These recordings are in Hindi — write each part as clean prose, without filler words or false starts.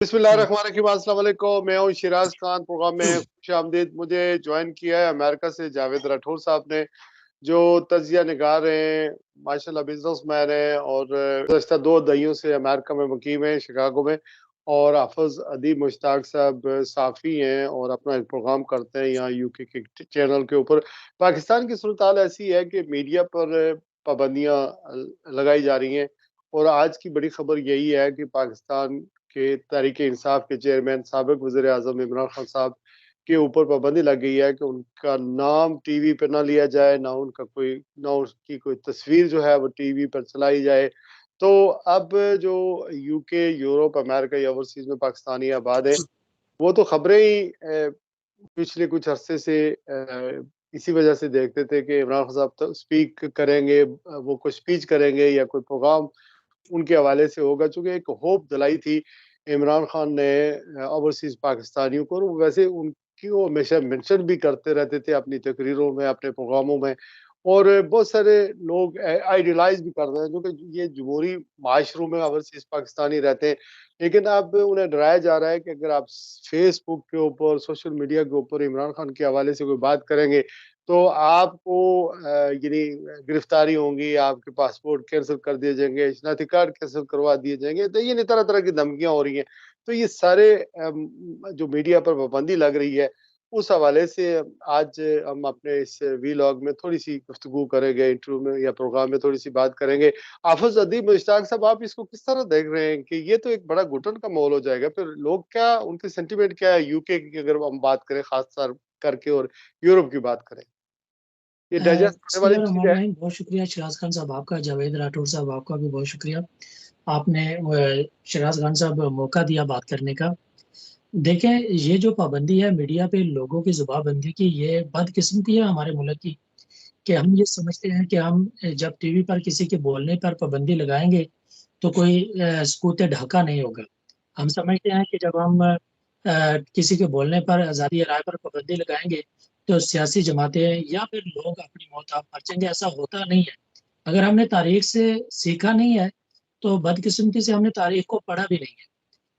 बिस्मिल्लाहिर्रहमानिर्रहीम। अस्सलाम वालेकुम। मैं हूँ शिराज खान। प्रोग्राम में खुशामदीद। मुझे ज्वाइन किया है अमेरिका से जावेद राठौर साहब ने, जो तजिया निगार हैं, माशाल्लाह बिजनेसमैन हैं और गुज़श्ता 2 दहाइयों से अमेरिका में मुकीम है, शिकागो में। और हाफिज अदीब मुश्ताक साहब साफ़ी हैं और अपना एक प्रोग्राम करते हैं यहाँ यूके के चैनल के ऊपर। पाकिस्तान की सूरत हाल ऐसी है कि मीडिया पर पाबंदियाँ लगाई जा रही हैं, और आज की बड़ी खबर यही है कि पाकिस्तान के तहरीक इंसाफ के चेयरमैन साबिक वज़ीर आज़म इमरान खान साहब के ऊपर पाबंदी लग गई है कि उनका नाम टीवी पे ना लिया जाए, ना उसकी कोई तस्वीर जो है वो टीवी पर चलाई जाए। तो अब जो यूके, यूरोप, अमेरिका या ओवरसीज़ में पाकिस्तानी आबाद है, वो तो खबरें ही पिछले कुछ अरसे से इसी वजह से देखते थे कि इमरान खान साहब तो स्पीक करेंगे, वो कोई स्पीच करेंगे या कोई प्रोग्राम उनके हवाले से होगा, चूँकि एक होप दिलाई थी इमरान खान ने ओवरसीज़ पाकिस्तानियों को, और वो वैसे उनकी वो हमेशा मेंशन भी करते रहते थे अपनी तकरीरों में, अपने प्रोग्रामों में। और बहुत सारे लोग आइडियलाइज़ भी कर रहे हैं, क्योंकि ये जमहूरी माशरों में ओवरसीज़ पाकिस्तानी रहते हैं। लेकिन अब उन्हें डराया जा रहा है कि अगर आप फेसबुक के ऊपर, सोशल मीडिया के ऊपर इमरान खान के हवाले से कोई बात करेंगे, तो आपको यानी गिरफ्तारी होंगी, आपके पासपोर्ट कैंसल कर दिए जाएँगे, शनाख्ती कार्ड कैंसल करवा दिए जाएँगे। तो ये तरह-तरह की धमकियाँ हो रही हैं। तो ये सारे जो मीडिया पर पाबंदी लग रही है, उस हवाले से आज हम अपने इस वीलॉग में थोड़ी-सी गुफ्तगू करेंगे, इंटरव्यू में या प्रोग्राम में थोड़ी-सी बात करेंगे। हाफ़िज़ अदीब मुश्ताक साहब, आप इसको किस तरह देख रहे हैं कि ये तो एक बड़ा घुटन का माहौल हो जाएगा, फिर लोग क्या, उनके सेंटिमेंट क्या है यूके की अगर हम बात करें ख़ास तौर करके, और यूरोप की बात करें? ये डाइजेस्ट होने वाली चीज़ है? बिस्मिल्लाहिर्रहमानिर्रहीम। बहुत शुक्रिया शिराज़ खान साहब आपका, जावेद राठौर साहब आपका भी बहुत शुक्रिया। आपने शिराज़ खान साहब मौका दिया बात करने का। देखें, ये जो पाबंदी है मीडिया पे लोगों की ज़ुबानबंदी की, ये बदकिस्मती है हमारे मुल्क की, कि हम ये समझते हैं कि हम जब टीवी पर किसी के बोलने पर पाबंदी लगाएँगे, तो कोई सकूत ढाका नहीं होगा। हम समझते हैं कि जब हम किसी के बोलने पर, आज़ादी राय पर पाबंदी लगाएँगे, तो सियासी जमातें या फिर लोग अपनी मौत आप मर, ऐसा होता नहीं है। अगर हमने तारीख से सीखा नहीं है, तो बदकिस्मती से हमने तारीख को पढ़ा भी नहीं है।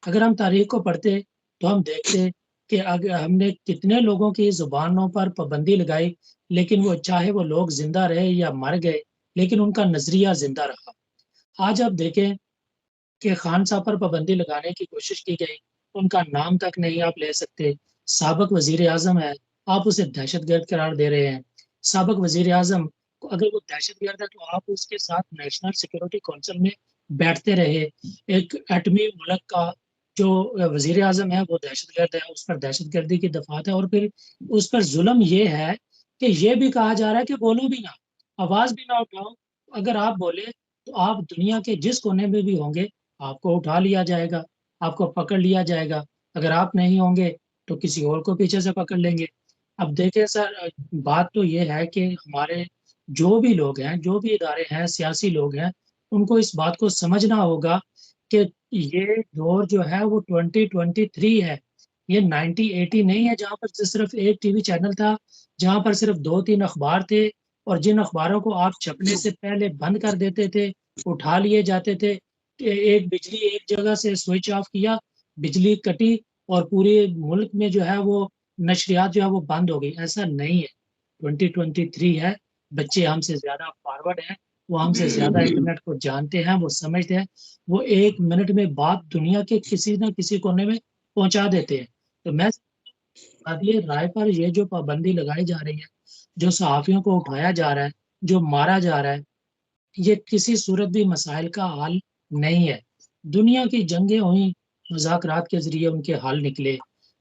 अगर हम तारीख को पढ़ते, तो हम देखते कि हमने कितने लोगों की ज़ुबानों पर पाबंदी लगाई, लेकिन वो चाहे वो लोग ज़िंदा रहे या मर गए, लेकिन उनका नज़रिया ज़िंदा रहा। आज आप देखें कि खान साहब पर पाबंदी लगाने की कोशिश की गई, उनका नाम तक नहीं आप ले सकते। साबिक वज़ीर-ए-आज़म है, आप उसे दहशतगर्द करार दे रहे हैं। साबिक वज़ीर-ए-आज़म को अगर वो दहशतगर्द है, तो आप उसके साथ नेशनल सिक्योरिटी काउंसिल में बैठते रहे। एक एटमी मुल्क का जो वज़ीर-ए-आज़म है, वो दहशतगर्द है, उस पर दहशतगर्दी की दफ़ात है, और फिर उस पर ज़ुल्म ये है कि ये भी कहा जा रहा है कि बोलो भी ना, आवाज़ भी ना उठाओ। अगर आप बोले, तो आप दुनिया के जिस कोने में भी होंगे, आपको उठा लिया जाएगा, आपको पकड़ लिया जाएगा। अगर आप नहीं होंगे, तो किसी और को पीछे से पकड़ लेंगे। अब देखें सर, बात तो ये है कि हमारे जो भी लोग हैं, जो भी इदारे हैं, सियासी लोग हैं, उनको इस बात को समझना होगा कि ये दौर जो है वो 2023 है। ये 1980 नहीं है, जहाँ पर सिर्फ़ एक टीवी चैनल था, जहाँ पर सिर्फ़ 2-3 अखबार थे, और जिन अखबारों को आप छपने से पहले बंद कर देते थे, उठा लिए जाते थे। एक बिजली एक जगह से स्विच ऑफ किया, बिजली कटी, और पूरे मुल्क में जो है वो नशरियात जो है वो बंद हो गई। ऐसा नहीं है, 2023 है, बच्चे हमसे ज़्यादा फॉरवर्ड हैं, वो हमसे ज़्यादा इंटरनेट को जानते हैं, वो समझते हैं, वो 1 मिनट में बात दुनिया के किसी न किसी कोने में पहुँचा देते हैं। तो मैं आज़ादी राय पर ये जो पाबंदी लगाई जा रही है, जो सहाफ़ियों को उठाया जा रहा है, जो मारा जा रहा है, ये किसी सूरत भी मसाइल का हल नहीं है। दुनिया की जंगें हुईं, मुज़ाकरात के ज़रिए उनके हल निकले,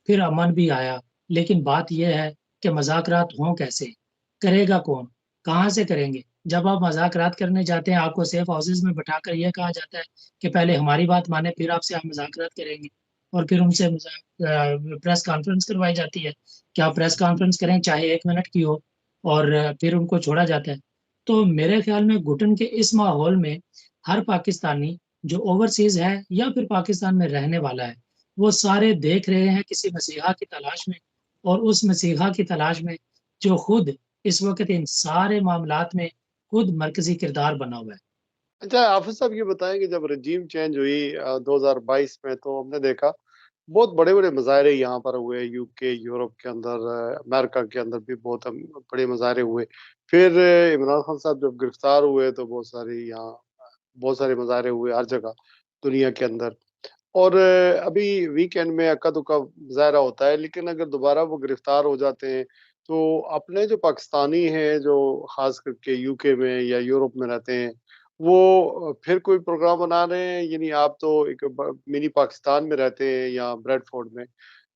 फिर अमन भी आया। लेकिन बात ये है कि मुज़ाकरात हों कैसे? करेगा कौन? कहाँ से करेंगे? जब आप मुज़ाकरात करने जाते हैं, आपको सेफ हाउसेज़ में बिठाकर ये कहा जाता है कि पहले हमारी बात मानें, फिर आपसे हम मुज़ाकरात करेंगे, और फिर उनसे प्रेस कॉन्फ्रेंस करवाई जाती है कि आप प्रेस कॉन्फ्रेंस करें, चाहे 1 मिनट की हो, और फिर उनको छोड़ा जाता है। तो मेरे ख़्याल में घुटन के इस माहौल में हर पाकिस्तानी जो ओवरसीज़ है या फिर पाकिस्तान में रहने वाला है, वो सारे देख रहे हैं किसी मसीहा की तलाश में, और उस मसीहा की तलाश में जो खुद इस वक़्त इन सारे मामलात में खुद मरकज़ी किरदार बना हुआ है। अच्छा, हाफ़िज़ साहब ये बताएँ कि जब रजीम चेंज हुई 2022 में, तो हमने देखा बहुत बड़े-बड़े मुज़ाहरे यहाँ पर हुए, यूके, यूरोप के अंदर, अमेरिका के अंदर भी बहुत बड़े मुज़ाहरे हुए। फिर इमरान खान साहब जब गिरफ्तार हुए तो बहुत सारे मुज़ाहरे हुए हर जगह दुनिया के अंदर। और अभी वीकेंड में अक्का-दुक्का मुज़ाहरा होता है, लेकिन अगर दोबारा वो गिरफ्तार हो जाते हैं, तो अपने जो पाकिस्तानी हैं, जो ख़ास करके यूके में या यूरोप में रहते हैं, वो फिर कोई प्रोग्राम बना रहे हैं। यानी आप तो एक मिनी पाकिस्तान में रहते हैं या ब्रेडफोर्ड में,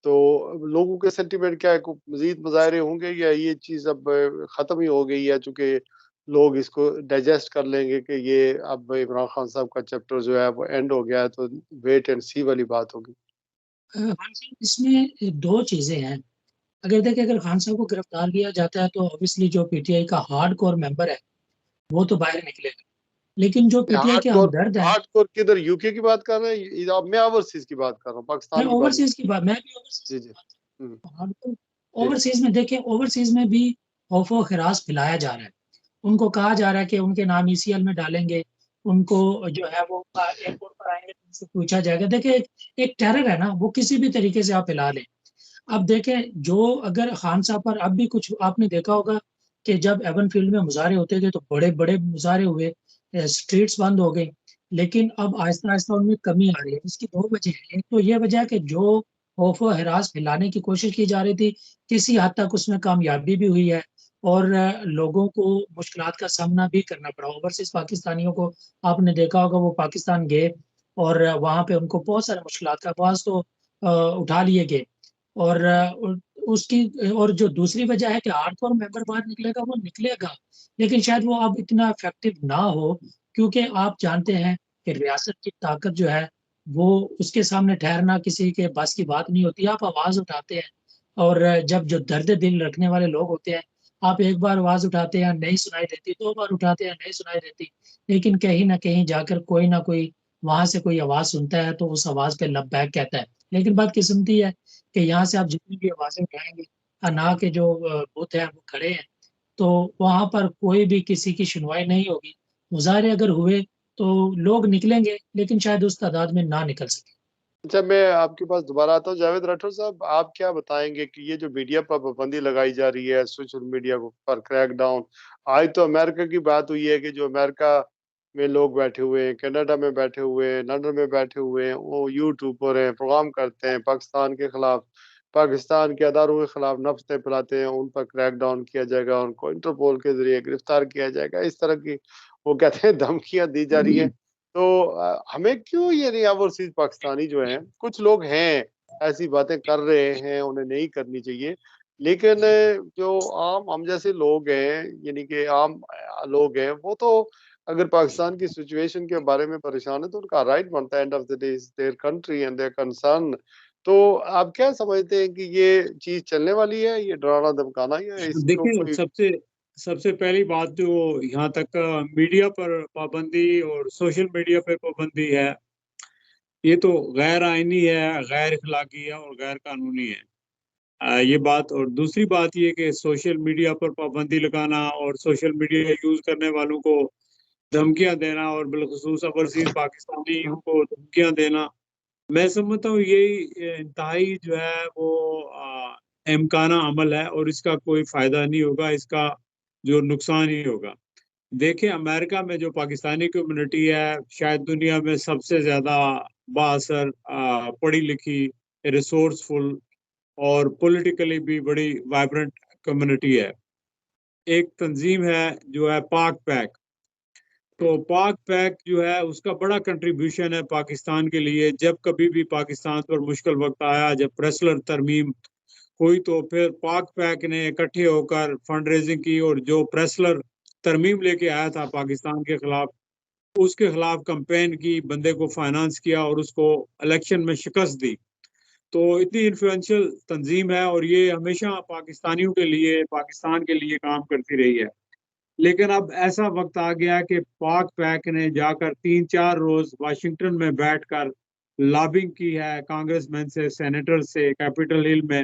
तो लोगों के सेंटिमेंट क्या है? मज़ीद मुज़ाहरे होंगे या ये चीज़ अब ख़त्म ही हो गई है, चूँकि लोग इसको डाइजेस्ट कर लेंगे कि ये अब इमरान खान साहब का चैप्टर जो है वो एंड हो गया है, तो वेट एंड सी वाली बात होगी। हाँ जी, इसमें 2 चीज़ें हैं। अगर देखिए अगर खान साहब को गिरफ्तार किया जाता है तो ऑब्वियसली जो पीटीआई का हार्डकोर मेंबर है, वो तो बाहर निकलेगा। लेकिन जो पीटीआई के हार्डकोर हमदर्द हैं, हार्डकोर किधर यूके की बात कर रहे हैं? अब मैं ओवरसीज़ की बात कर रहा हूँ, पाकिस्तान की बात नहीं। मैं भी ओवरसीज़ जी, की जी। बात हुँ, कर रहा हूँ। हार्डकोर जी। ओवरसीज़ में देखिए ओवरसीज़ में भी खौफ-ओ-खिरास फैलाया जा रहा है। उनको कहा जा रहा है कि उनके नाम ईसीएल में डालेंगे, उनको जो है वो एयरपोर्ट पर आएँगे तो उनसे पूछा जाएगा। देखिए एक टेरर है ना, वो किसी भी तरीके से आप फैला लें। अब देखें, जो अगर खान साहब पर अब भी कुछ आपने देखा होगा कि जब एवनफ़ील्ड में मुज़ाहरे होते थे, तो बड़े-बड़े मुज़ाहरे हुए, स्ट्रीट्स बंद हो गई। लेकिन अब आहिस्ता-आहिस्ता उनमें कमी आ रही है। इसकी 2 वजह हैं। एक तो ये वजह है कि जो खौफ़-ओ-हरास फैलाने की कोशिश की जा रही थी, किसी हद तक उसमें कामयाबी भी हुई है और लोगों को मुश्किलात का सामना भी करना पड़ा। ओवरसीज़ पाकिस्तानियों को आपने देखा होगा, वो पाकिस्तान गए और वहाँ पे उनको बहुत सारी मुश्किलात का आवाज़ तो उठा लिए गए। और उसकी और जो दूसरी वजह है कि हार्डकोर मेंबर बाहर निकलेगा, वो निकलेगा, लेकिन शायद वो अब इतना इफ़ेक्टिव ना हो, क्योंकि आप जानते हैं कि रियासत की ताकत जो है, वो उसके सामने ठहरना किसी के बस की बात नहीं होती। आप आवाज़ उठाते हैं और जब जो दर्द दिल रखने वाले लोग होते हैं, आप एक बार आवाज़ उठाते हैं, नहीं सुनाई देती, 2 बार उठाते हैं, नहीं सुनाई देती, लेकिन कहीं न कहीं जाकर कोई न कोई वहाँ से कोई आवाज़ सुनता है, तो उस आवाज़ पे लबैक कहता है। लेकिन बदकिस्मती है कि यहाँ से आप जितनी भी आवाज़ें उठाएँगे, ना के जो बुत हैं वो खड़े हैं, तो वहाँ पर कोई भी किसी की सुनवाई नहीं होगी। मुज़ाहरे अगर हुए तो लोग निकलेंगे, लेकिन शायद उस तादाद में ना निकल सकें। अच्छा, मैं आपके पास दोबारा आता हूँ। जावेद राठौर साहब, आप क्या बताएँगे कि ये जो मीडिया पर पाबंदी लगाई जा रही है, सोशल मीडिया पर क्रैकडाउन, आज तो अमेरिका की बात हुई है कि जो अमेरिका में लोग बैठे हुए हैं, कनाडा में बैठे हुए हैं, लंदन में बैठे हुए हैं, वो यूट्यूबर हैं, प्रोग्राम करते हैं पाकिस्तान के खिलाफ, पाकिस्तान के अदारों के खिलाफ नफ़्तें फैलाते हैं, उन पर क्रैकडाउन किया जाएगा, उनको इंटरपोल के ज़रिए गिरफ्तार किया जाएगा। इस तरह की वो कहते हैं धमकियाँ दी जा रही हैं। तो हमें क्यों ये नहीं ओवरसीज़ पाकिस्तानी जो हैं, कुछ लोग हैं, ऐसी बातें कर रहे हैं, उन्हें नहीं करनी चाहिए। लेकिन जो आम हम जैसे लोग हैं, यानी कि आम लोग हैं, वो तो अगर पाकिस्तान की सिचुएशन के बारे में परेशान है, तो उनका राइट बनता है, end of the day is their country and their concern. तो आप क्या समझते हैं कि ये चीज़ चलने वाली है, ये डराना-धमकाना, या इसको देखिए, कोई सबसे सबसे पहली बात जो यहाँ तक मीडिया पर पाबंदी और सोशल मीडिया पे पाबंदी है, ये तो गैर आइनी है, गैर इख़लाक़ी है और गैर कानूनी है। ये बात, और दूसरी बात ये कि सोशल मीडिया पर पाबंदी लगाना और सोशल मीडिया यूज़ करने वालों को धमकियाँ देना और बिलख़ुसूस ओवरसीज़ पाकिस्तानियों को धमकियाँ देना, मैं समझता हूँ यही इंतहाई जो है वो इम्काना अमल है और इसका कोई फ़ायदा नहीं होगा, इसका जो नुकसान ही होगा। देखिए, अमेरिका में जो पाकिस्तानी कम्युनिटी है, शायद दुनिया में सबसे ज़्यादा बाअसर, पढ़ी-लिखी, रिसोर्सफुल और पॉलिटिकली भी बड़ी वाइब्रेंट कम्युनिटी है। एक तंज़ीम है जो है पाक पैक। तो पाक पैक जो है उसका बड़ा कंट्रीब्यूशन है पाकिस्तान के लिए। जब कभी भी पाकिस्तान पर मुश्किल वक़्त आया, जब प्रेस्लर तरमीम हुई, तो फिर पाक पैक ने इकट्ठे होकर फंड रेज़िंग की और जो प्रेस्लर तरमीम लेके आया था पाकिस्तान के खिलाफ, उसके खिलाफ कैम्पेन की, बंदे को फाइनेंस किया और उसको इलेक्शन में शिकस्त दी। तो इतनी इन्फ्लुएंशियल तंज़ीम है और ये हमेशा पाकिस्तानियों के लिए, पाकिस्तान के लिए काम करती रही है। लेकिन अब ऐसा वक़्त आ गया कि पाक पैक ने जाकर 3-4 रोज़ वाशिंगटन में बैठकर लॉबिंग की है, कांग्रेसमैन से, सेनेटर से, कैपिटल हिल में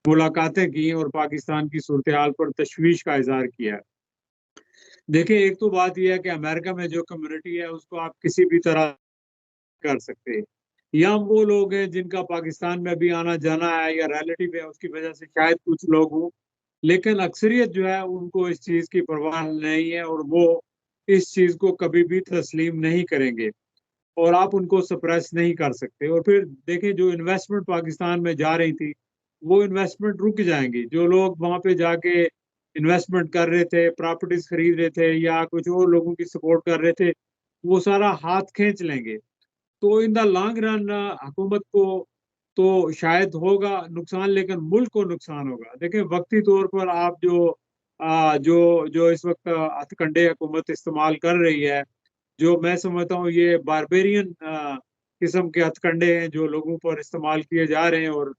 मुलाकातें की और पाकिस्तान की सूरत-ए-हाल पर तशवीश का इज़हार किया है। देखिए, एक तो बात ये है कि अमेरिका में जो कम्युनिटी है, उसको आप किसी भी तरह कर सकते हैं। या वो लोग हैं जिनका पाकिस्तान में भी आना जाना है या रिलेटिव है, उसकी वजह से शायद कुछ लोग हों, लेकिन अक्सरियत जो है उनको इस चीज़ की परवाह नहीं है और वो इस चीज़ को कभी भी तस्लीम नहीं करेंगे और आप उनको सप्रेस नहीं कर सकते। और फिर देखें, जो इन्वेस्टमेंट पाकिस्तान में जा रही थी, वो इन्वेस्टमेंट रुक जाएंगी। जो लोग वहाँ पे जाके इन्वेस्टमेंट कर रहे थे, प्रॉपर्टीज खरीद रहे थे या कुछ और लोगों की सपोर्ट कर रहे थे, वो सारा हाथ खींच लेंगे। तो इन द लॉन्ग रन हुकूमत को तो शायद होगा नुकसान, लेकिन मुल्क को नुकसान होगा। देखिए, वक्ती तौर पर आप जो इस वक्त हथकंडे हुकूमत इस्तेमाल कर रही है, जो मैं समझता हूँ ये बारबेरियन किस्म के हथकंडे हैं जो लोगों पर इस्तेमाल किए जा रहे हैं, और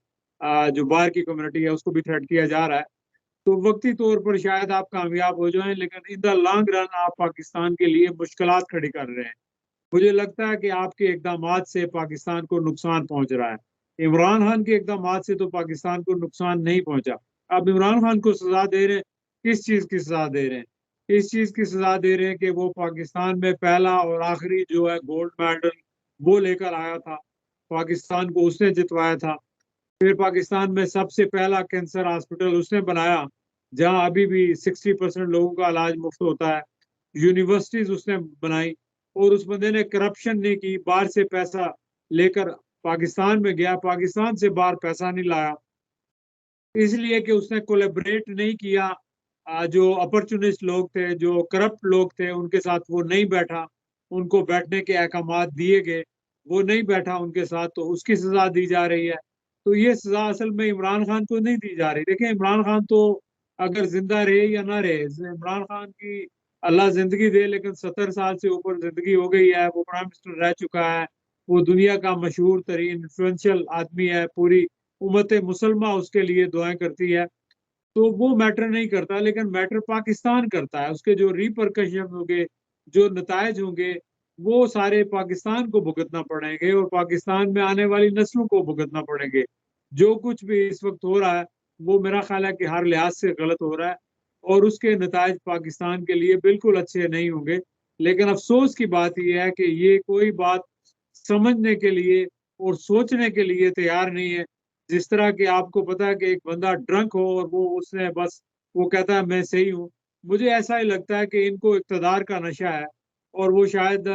जो बाहर की कम्युनिटी है उसको भी थ्रेट किया जा रहा है। तो वक्ती तौर पर शायद आप कामयाब हो जाएं, लेकिन इन द लॉन्ग रन आप पाकिस्तान के लिए मुश्किलात खड़ी कर रहे हैं। मुझे लगता है कि आपके इकदामात से पाकिस्तान को नुकसान पहुंच रहा है। इमरान खान के इकदामात से तो पाकिस्तान को नुकसान नहीं पहुंचा। अब इमरान खान को सजा दे रहे हैं, किस चीज की सजा दे रहे हैं? इस चीज की सजा दे रहे हैं कि वो पाकिस्तान में पहला और आखिरी जो है गोल्ड मेडल वो लेकर आया था, पाकिस्तान को उसने जितवाया था। फिर पाकिस्तान में सबसे पहला कैंसर हॉस्पिटल उसने बनाया, जहां अभी भी 60% लोगों का इलाज मुफ्त होता है। यूनिवर्सिटीज उसने बनाई, और उस बंदे ने करप्शन नहीं की, बाहर से पैसा लेकर पाकिस्तान में गया, पाकिस्तान से बाहर पैसा नहीं लाया, इसलिए कि उसने कोलेबरेट नहीं किया। जो अपॉर्चुनिस्ट लोग थे, जो करप्ट लोग थे, उनके साथ वो नहीं बैठा, उनको बैठने के अहकामात दिए गए, वो नहीं बैठा उनके साथ, तो उसकी सजा दी जा रही है। तो ये सजा असल में इमरान खान को नहीं दी जा रही। देखिए, इमरान खान तो अगर जिंदा रहे या ना रहे, इमरान खान की अल्लाह जिंदगी दे, लेकिन 70 साल से ऊपर जिंदगी हो गई है, वो प्राइम मिनिस्टर रह चुका है, वो दुनिया का मशहूर तरीन इन्फ्लुएंशियल आदमी है, पूरी उम्मत मुसलमा उसके लिए दुआएं करती है। तो वो मैटर नहीं करता, लेकिन मैटर पाकिस्तान करता है। उसके जो रिपरकशन होंगे, जो नतायज होंगे, वो सारे पाकिस्तान को भुगतना पड़ेंगे और पाकिस्तान में आने वाली नस्लों को भुगतना पड़ेंगे। जो कुछ भी इस वक्त हो रहा है, वो मेरा ख्याल है कि हर लिहाज से गलत हो रहा है, और उसके नतायज पाकिस्तान के लिए बिल्कुल अच्छे नहीं होंगे। लेकिन अफसोस की बात यह है कि ये कोई बात समझने के लिए और सोचने के लिए तैयार नहीं है। जिस तरह कि आपको पता है कि एक बंदा ड्रंक हो और वो उसने बस वो कहता है मैं सही हूँ। मुझे ऐसा ही लगता है कि इनको इक़्तिदार का नशा है, और वो शायद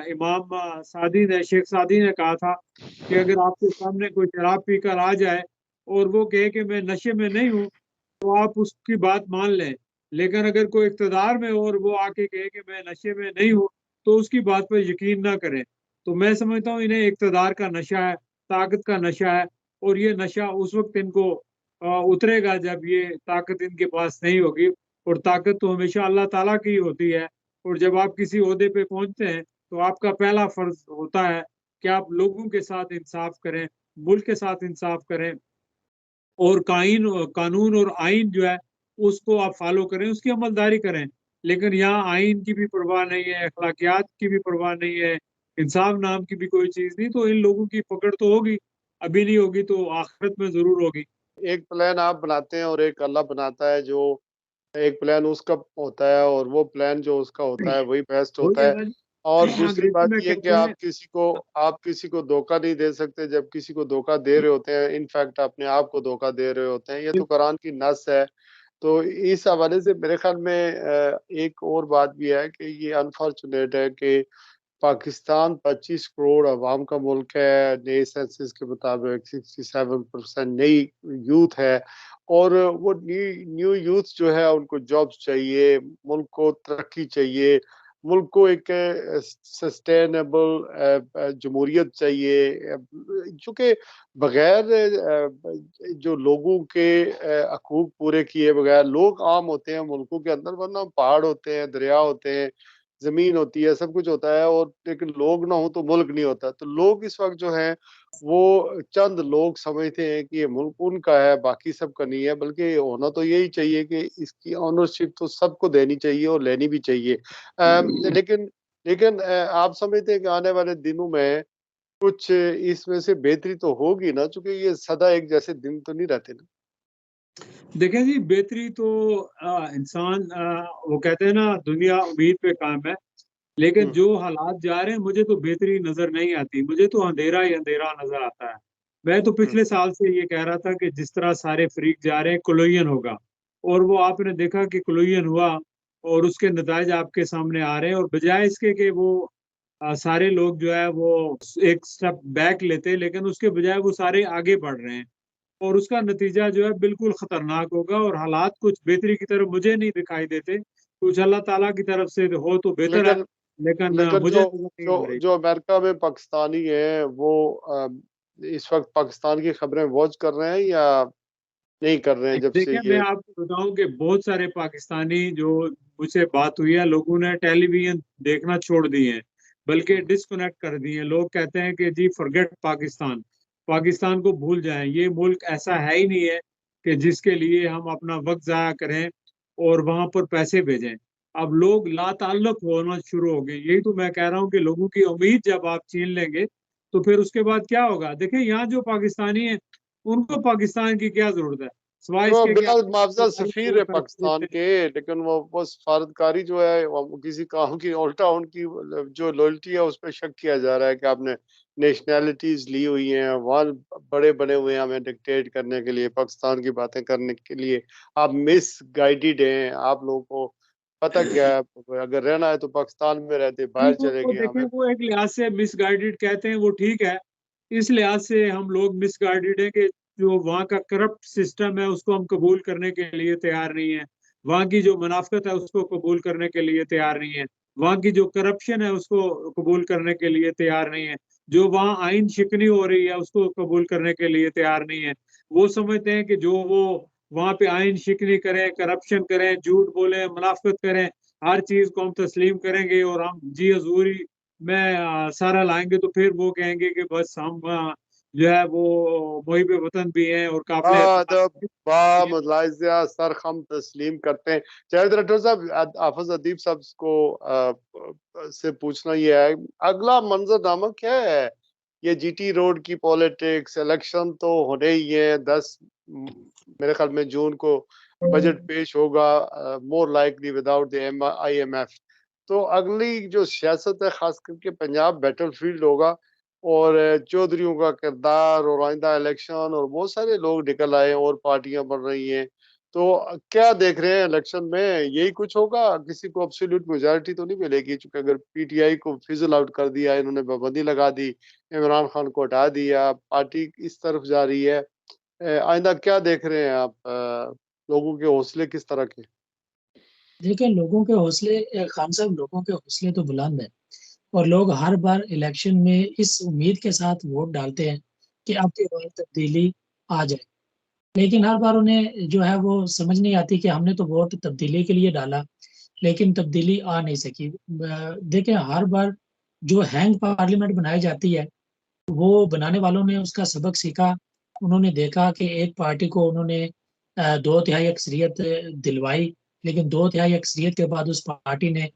इमाम सादी ने, शेख सादी ने कहा था कि अगर आपके सामने कोई शराब पीकर आ जाए और वो कहे कि मैं नशे में नहीं हूँ, तो आप उसकी बात मान लें। लेकिन अगर कोई इक़्तिदार में हो और वो आके कहे कि मैं नशे में नहीं हूँ, तो उसकी बात पर यकीन ना करें। तो मैं समझता हूँ इन्हें इक़्तिदार का नशा है, ताकत का नशा है, और ये नशा उस वक्त इनको उतरेगा जब ये ताकत इनके पास नहीं होगी। और ताकत तो हमेशा अल्लाह ताला की ही होती है। और जब आप किसी ओहदे पे पहुंचते हैं, तो आपका पहला फर्ज होता है कि आप लोगों के साथ इंसाफ करें, मुल्क के साथ इंसाफ करें, और कानून और आइन जो है उसको आप फॉलो करें, उसकी अमलदारी करें। लेकिन यहाँ आइन की भी परवाह नहीं है, अखलाकियात की भी परवाह नहीं है, इंसाफ नाम की भी कोई चीज़ नहीं। तो इन लोगों की पकड़ तो होगी, अभी नहीं होगी तो आखिरत में ज़रूर होगी। एक प्लान आप बनाते हैं और एक अल्लाह बनाता है। जो एक प्लान उसका होता है और वो प्लान जो उसका होता है वही बेस्ट वही होता है है। ना जी, और दूसरी अंग्रेजी बात में ये है कि कहते हैं। आप किसी को धोखा नहीं दे सकते। जब किसी को धोखा दे रहे होते हैं, इनफैक्ट अपने आप को धोखा दे रहे होते हैं। ये तो कुरान की नस है। तो इस हवाले से मेरे ख्याल में एक और बात भी है कि ये अनफॉर्चुनेट है कि पाकिस्तान 25 करोड़ अवाम का मुल्क है। नए सेंसस के मुताबिक 67% नई यूथ है। और वो न्यू न्यू यूथ जो है उनको जॉब्स चाहिए, मुल्क को तरक्की चाहिए, मुल्क को एक सस्टेनेबल जमहूरियत चाहिए। चूँकि बगैर जो लोगों के हकूक पूरे किए बगैर लोग आम होते हैं मुल्कों के अंदर, वरना पहाड़ होते हैं, दरिया होते हैं, ज़मीन होती है, सब कुछ होता है। और लेकिन लोग ना हो तो मुल्क नहीं होता। तो लोग इस वक़्त जो हैं वो चंद लोग समझते हैं कि ये मुल्क उनका है, बाकी सबका नहीं है। बल्कि होना तो यही चाहिए कि इसकी ओनरशिप तो सबको देनी चाहिए और लेनी भी चाहिए। लेकिन लेकिन आप समझते हैं कि आने वाले दिनों में कुछ इसमें से बेहतरी तो होगी ना, चूँकि ये सदा एक जैसे दिन तो नहीं रहते ना? देखें जी, बेहतरी तो इंसान वो कहते हैं ना, दुनिया उम्मीद पे कायम है। लेकिन जो हालात जा रहे हैं मुझे तो बेहतरी नजर नहीं आती, मुझे तो अंधेरा ही अंधेरा नजर आता है। मैं तो पिछले साल से ये कह रहा था कि जिस तरह सारे फ्रीक जा रहे हैं कोलोजन होगा, और वो आपने देखा कि कोलोजन हुआ और उसके नतीजे आपके सामने आ रहे हैं। और बजाय इसके कि वो सारे लोग जो है वो एक स्टेप बैक लेते, लेकिन उसके बजाय वो सारे आगे बढ़ रहे हैं, और उसका नतीजा जो है बिल्कुल खतरनाक होगा। और हालात कुछ बेहतरी की तरफ मुझे नहीं दिखाई देते, कुछ अल्लाह ताला की तरफ से हो तो बेहतर है, लेकिन लेकिन लेकिन मुझे जो नजर नहीं जो आ रही। जो अमेरिका में पाकिस्तानी हैं वो इस वक्त पाकिस्तान की खबरें वॉच कर रहे हैं या नहीं कर रहे हैं जब से देखिए, मैं ये। आपको बताऊं कि बहुत सारे पाकिस्तानी जो मुझसे बात हुई है, लोगों ने टेलीविजन देखना छोड़ दिए हैं, बल्कि डिस्कनेक्ट कर दिए हैं। लोग कहते हैं कि जी फॉरगेट पाकिस्तान, पाकिस्तान को भूल जाएं, ये मुल्क ऐसा है ही नहीं है कि जिसके लिए हम अपना वक्त जाया करें और वहां पर पैसे भेजें। अब लोग लाताल्लुक होना शुरू हो गए। यही तो मैं कह रहा हूँ कि लोगों की उम्मीद जब आप छीन लेंगे तो फिर उसके बाद क्या होगा। देखिए, यहाँ जो पाकिस्तानी है उनको पाकिस्तान की क्या जरूरत है, सिवाय वो इसके कि बिला अपने मुआवजा मुल्क को सफीर वो है तरक्की पाकिस्तान देते हैं। के, लेकिन वो सफारतकारी जो है वो किसी काम की उल्टा उनकी जो लॉयल्टी है उस पर शक किया जा रहा है कि आपने नेशनैलिटीज ली हुई हैं, वहाँ बड़े बने हुए हैं हमें डिक्टेट करने के लिए, पाकिस्तान की बातें करने के लिए। आप मिस गाइडेड हैं, आप लोगों को पता क्या है, अगर रहना है तो पाकिस्तान में रहते, नहीं, बाहर चले वो गए देखें, हमें। वो एक लिहाज से मिसगाइडेड कहते हैं, वो ठीक है। इस लिहाज से हम लोग मिसगाइडेड हैं कि जो वहाँ का करप्ट सिस्टम है उसको हम कबूल करने के लिए तैयार नहीं है, वहाँ की जो मुनाफिकत है उसको कबूल करने के लिए तैयार नहीं है, वहाँ की जो करप्शन है उसको कबूल करने के लिए तैयार नहीं है, जो वहाँ आइन शिकनी हो रही है उसको कबूल करने के लिए तैयार नहीं है। वो समझते हैं कि जो वो वहाँ पे आइन शिकनी करें, करप्शन करें, झूठ बोलें, मुनाफिकत करें, हर चीज को हम तस्लीम करेंगे और हम जी हजूरी में सारा लाएंगे, तो फिर वो कहेंगे कि बस हम जो है वो मुहिब वतन भी हैं और काबिल एतमाद अदब भी बा हैं। मुलाइजा सर हम तस्लीम करते हैं। जावेद राठौर साहब, हाफिज अदीब साहब को से पूछना ये है, अगला मंजरनामा क्या है? ये जीटी रोड की पॉलिटिक्स, इलेक्शन तो होने ही है 10 मेरे ख्याल में जून को बजट पेश होगा, more likely without the IMF। तो अगली जो सियासत है खास करके पंजाब बैटलफील्ड होगा, और चौधरीयों का किरदार और आइंदा इलेक्शन, और बहुत सारे लोग निकल आए और पार्टियां बन रही हैं। तो क्या देख रहे हैं इलेक्शन में, यही कुछ होगा? किसी को एब्सोल्यूट मेजॉरिटी तो नहीं मिलेगी, क्योंकि अगर PTI को फिजल आउट कर दिया, इन्होंने पाबंदी लगा दी, इमरान खान को हटा दिया, पार्टी इस तरफ जा रही है। आइंदा क्या देख रहे हैं आप? लोगों के हौसले किस तरह के? देखिए, लोगों के हौसले, खान साहब, लोगों के हौसले तो बुलंद है, और लोग हर बार इलेक्शन में इस उम्मीद के साथ वोट डालते हैं कि अब की बार तब्दीली आ जाए। लेकिन हर बार उन्हें जो है वो समझ नहीं आती कि हमने तो वोट तब्दीली के लिए डाला, लेकिन तब्दीली आ नहीं सकी। देखें, हर बार जो हैंग पार्लियामेंट बनाई जाती है, वो बनाने वालों ने उसका सबक सीखा। उन्होंने देखा कि एक पार्टी को उन्होंने 2/3 अक्सरियत दिलवाई, लेकिन 2/3 अक्सरियत के बाद उस पार्टी ने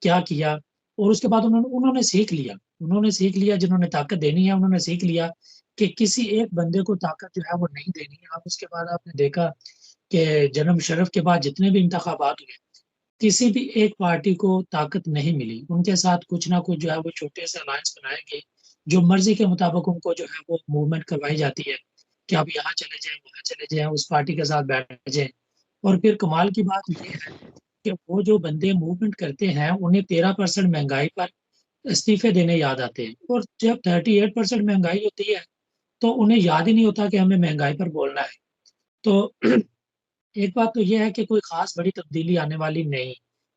क्या किया, और उसके बाद उन्होंने उन्होंने सीख लिया। उन्होंने सीख लिया, जिन्होंने ताकत देनी है उन्होंने सीख लिया कि किसी एक बंदे को ताकत जो है वो नहीं देनी है। अब उसके बाद आपने देखा कि जनाब मुशर्रफ के बाद जितने भी इंतखाबात हुए, किसी भी एक पार्टी को ताकत नहीं मिली। उनके साथ कुछ ना कुछ जो है वो छोटे से अलायंस बनाए गए, जो मर्जी के मुताबिक उनको जो है वो मूवमेंट करवाई जाती है कि आप यहाँ चले जाएं, वहां चले जाएं, उस पार्टी के साथ बैठ जाएं। और फिर कमाल की बात ये है कि वो जो बंदे मूवमेंट करते हैं उन्हें 13% महंगाई पर इस्तीफे देने याद आते हैं, और जब 38% महंगाई होती है तो उन्हें याद ही नहीं होता कि हमें महंगाई पर बोलना है। तो एक बात तो ये है कि कोई खास बड़ी तब्दीली आने वाली नहीं।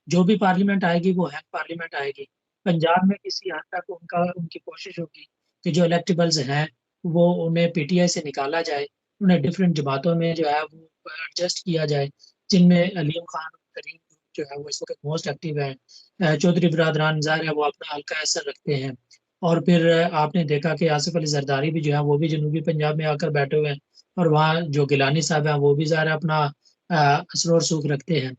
जो भी पार्लियामेंट आएगी वो हैंग पार्लियामेंट आएगी। पंजाब में किसी हद तक उनकी कोशिश होगी कि जो इलेक्टेबल्स हैं वो उन्हें PTI से निकाला जाए, उन्हें डिफरेंट जमातों में जो है वो एडजस्ट किया जाए, जिनमें अलीम खान और करीम जो है वो इस वक्त मोस्ट एक्टिव है। चौधरी बिरादरान ज़ाहिर है वो अपना हल्का असर रखते हैं। और फिर आपने देखा कि आसिफ अली जरदारी भी जो है वो भी जनूबी पंजाब में आकर बैठे हुए हैं, और वहाँ जो गिलानी साहब हैं वो भी ज़ाहिर है अपना असर और सूख रखते हैं।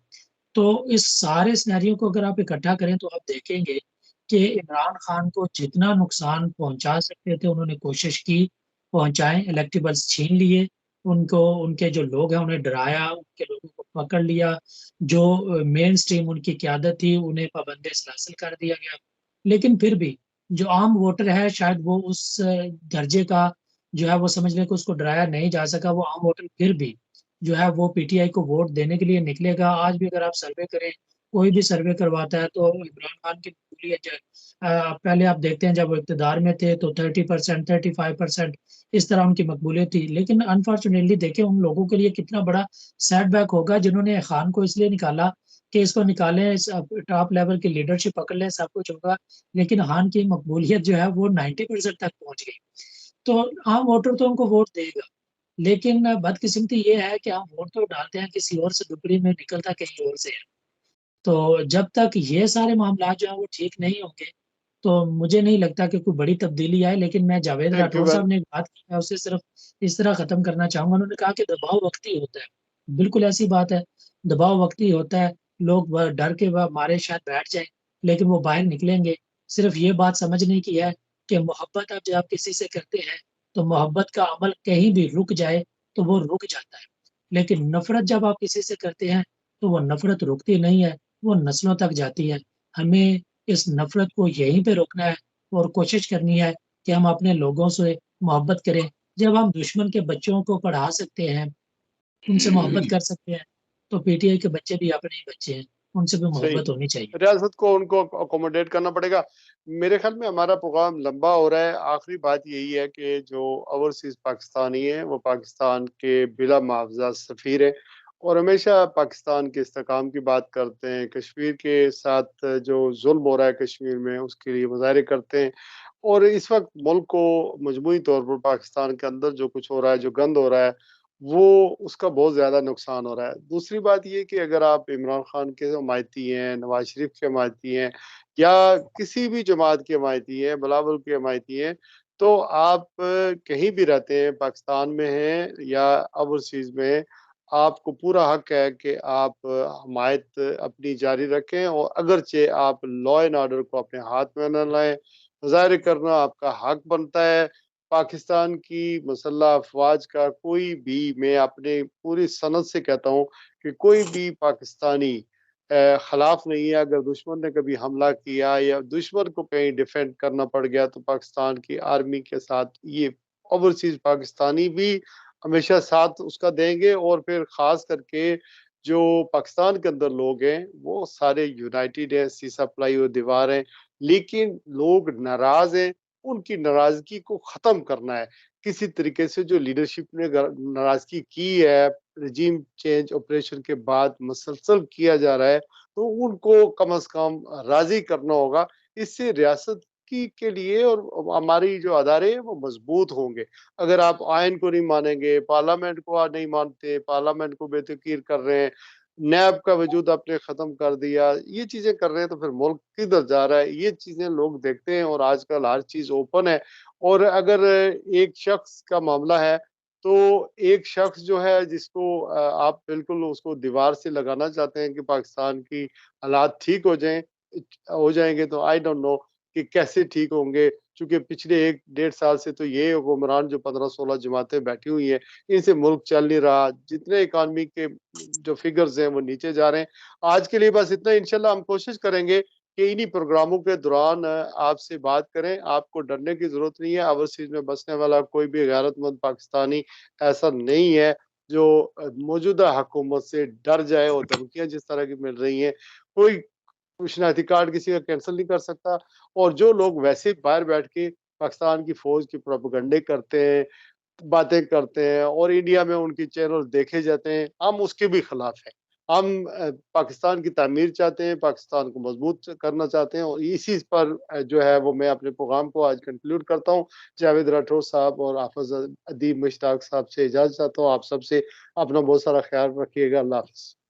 तो इस सारे सिनेरियो को अगर आप इकट्ठा करें तो आप देखेंगे कि इमरान खान को जितना नुकसान पहुंचा सकते थे उन्होंने कोशिश की, पहुंचाए, इलेक्टेबल्स छीन लिए, उनको उनके जो लोग हैं उन्हें डराया, उनके लोगों को पकड़ लिया, जो मेन स्ट्रीम उनकी क़यादत थी उन्हें पाबंद सलासिल कर दिया गया। लेकिन फिर भी जो आम वोटर है शायद वो उस दर्जे का जो है वो समझ लें कि उसको डराया नहीं जा सका। वो आम वोटर फिर भी जो है वो पीटीआई को वोट देने के लिए निकलेगा। आज भी अगर आप सर्वे करें, कोई भी सर्वे करवाता है तो इमरान खान की मकबूलियत जो है पहले आप देखते हैं जब वो इक़्तिदार में थे तो 30%, 35% इस तरह उनकी मकबूलियत थी। लेकिन अनफॉर्चुनेटली देखें उन लोगों के लिए कितना बड़ा सेटबैक होगा जिन्होंने खान को इसलिए निकाला कि इसको निकालें, टॉप लेवल की लीडरशिप पकड़ लें, सब कुछ होगा। लेकिन खान की मकबूलियत जो है वो 90% तक पहुँच गई। तो आम वोटर तो उनको वोट देगा। लेकिन बदकिस्मती ये है कि हम वोट तो डालते हैं किसी और से, डुबरी में निकलता कहीं और से है। तो जब तक ये सारे मामलात जो हैं वो ठीक नहीं होंगे, तो मुझे नहीं लगता कि कोई बड़ी तब्दीली आए। लेकिन मैं जावेद थैंक यू राठौर साहब ने एक बात की, मैं उससे सिर्फ़ इस तरह ख़त्म करना चाहूँगा। उन्होंने कहा कि दबाव वक़्ती होता है। बिल्कुल ऐसी बात है, दबाव वक़्ती होता है। लोग डर के मारे शायद बैठ जाएँ, लेकिन वो बाहर निकलेंगे। सिर्फ़ ये बात समझने की है कि मोहब्बत आप जब आप किसी से करते हैं, तो मोहब्बत का अमल कहीं भी रुक जाए, तो वो रुक जाता है। लेकिन नफ़रत जब आप किसी से करते हैं, तो वो नफ़रत रुकती नहीं है, वो नस्लों तक जाती है। हमें इस नफ़रत को यहीं पे रोकना है और कोशिश करनी है कि हम अपने लोगों से मोहब्बत करें। जब हम दुश्मन के बच्चों को पढ़ा सकते हैं, उनसे मोहब्बत कर सकते हैं, तो पीटीआई के बच्चे भी अपने ही बच्चे हैं, उनसे भी सही। मोहब्बत होनी चाहिए। रियासत को उनको अकोमोडेट करना पड़ेगा। मेरे ख़्याल में हमारा प्रोग्राम लंबा हो रहा है। आखिरी बात यही है कि जो ओवरसीज़ पाकिस्तानी हैं, वो पाकिस्तान के बिला मुआवज़ा सफ़ीर हैं और हमेशा पाकिस्तान के इस्तेहकाम की बात करते हैं। कश्मीर के साथ जो ज़ुल्म हो रहा है कश्मीर में, उसके लिए मुज़ाहरे करते हैं और इस वक़्त मुल्क को मजमूई तौर पर पाकिस्तान के अंदर जो कुछ हो रहा है, जो गंद हो रहा है, वो उसका बहुत ज़्यादा नुकसान हो रहा है। दूसरी बात ये कि अगर आप इमरान खान के हमायती हैं, नवाज़ शरीफ के हमायती हैं या किसी भी जमात के हमायती हैं, बिलावल के हमायती हैं, तो आप कहीं भी रहते हैं, पाकिस्तान में हैं या ओवरसीज़ में हैं, आपको पूरा हक है कि आप हमायत अपनी जारी रखें और अगरचे आप लॉ एंड ऑर्डर को अपने हाथ में ना लाएँ, मुज़ाहरे करना आपका हक बनता है। पाकिस्तान की मुसल्लह अफ़वाज का कोई भी, मैं अपने पूरी सनद से कहता हूँ कि कोई भी पाकिस्तानी खिलाफ नहीं है। अगर दुश्मन ने कभी हमला किया या दुश्मन को कहीं डिफेंड करना पड़ गया तो पाकिस्तान की आर्मी के साथ ये ओवरसीज़ पाकिस्तानी भी हमेशा साथ उसका देंगे और फिर ख़ास करके जो पाकिस्तान के अंदर लोग हैं, वो सारे यूनाइटेड हैं, सीसा पलाई हुई दीवार है। लेकिन लोग नाराज़ हैं, उनकी नाराज़गी को ख़त्म करना है। किसी तरीके से जो लीडरशिप ने नाराज़गी की है, रेजिम चेंज ऑपरेशन के बाद मसलसल किया जा रहा है, तो उनको कम से कम राज़ी करना होगा। इससे रियासत की के लिए और हमारी जो अदारे हैं, वो मज़बूत होंगे। अगर आप आइन को नहीं मानेंगे, पार्लियामेंट को नहीं मानते, पार्लियामेंट को बेतकीर कर रहे हैं, नैब का वजूद आपने ख़त्म कर दिया, ये चीज़ें कर रहे हैं तो फिर मुल्क किधर जा रहा है? ये चीज़ें लोग देखते हैं और आजकल हर चीज़ ओपन है और अगर एक शख्स का मामला है, तो एक शख्स जो है जिसको आप बिल्कुल उसको दीवार से लगाना चाहते हैं कि पाकिस्तान की हालात ठीक हो जाएँगे तो आई डोंट नो कि कैसे ठीक होंगे। चूँकि पिछले 1 डेढ़ साल से तो ये हुक्मरान जो 15-16 जमातें बैठी हुई हैं, इनसे मुल्क चल नहीं रहा। जितने इकॉनमी के जो फिगर्स हैं वो नीचे जा रहे हैं। आज के लिए बस इतना ही। इंशाल्लाह हम कोशिश करेंगे कि इन्हीं प्रोग्रामों के दौरान आपसे बात करें। आपको डरने की ज़रूरत नहीं है। ओवरसीज़ में बसने वाला कोई भी गैरतमंद पाकिस्तानी ऐसा नहीं है जो मौजूदा हुकूमत से डर जाए और धमकियाँ जिस तरह की मिल रही हैं, कोई शनाख्ती कार्ड किसी का कैंसल नहीं कर सकता और जो लोग वैसे ही बाहर बैठ के पाकिस्तान की फ़ौज की प्रोपेगेंडे करते हैं, बातें करते हैं और इंडिया में उनके चैनल देखे जाते हैं, हम उसके भी खिलाफ हैं। हम पाकिस्तान की तामीर चाहते हैं, पाकिस्तान को मजबूत करना चाहते हैं और इसी पर जो है वो मैं अपने प्रोग्राम को आज कंक्लूड करता हूँ। जावेद राठौर साहब और हाफ़िज़ अदीब मुश्ताक साहब से इजाज़त चाहता हूँ। आप सबसे अपना बहुत सारा ख़्याल रखिएगा। अल्लाह हाफ़िज़।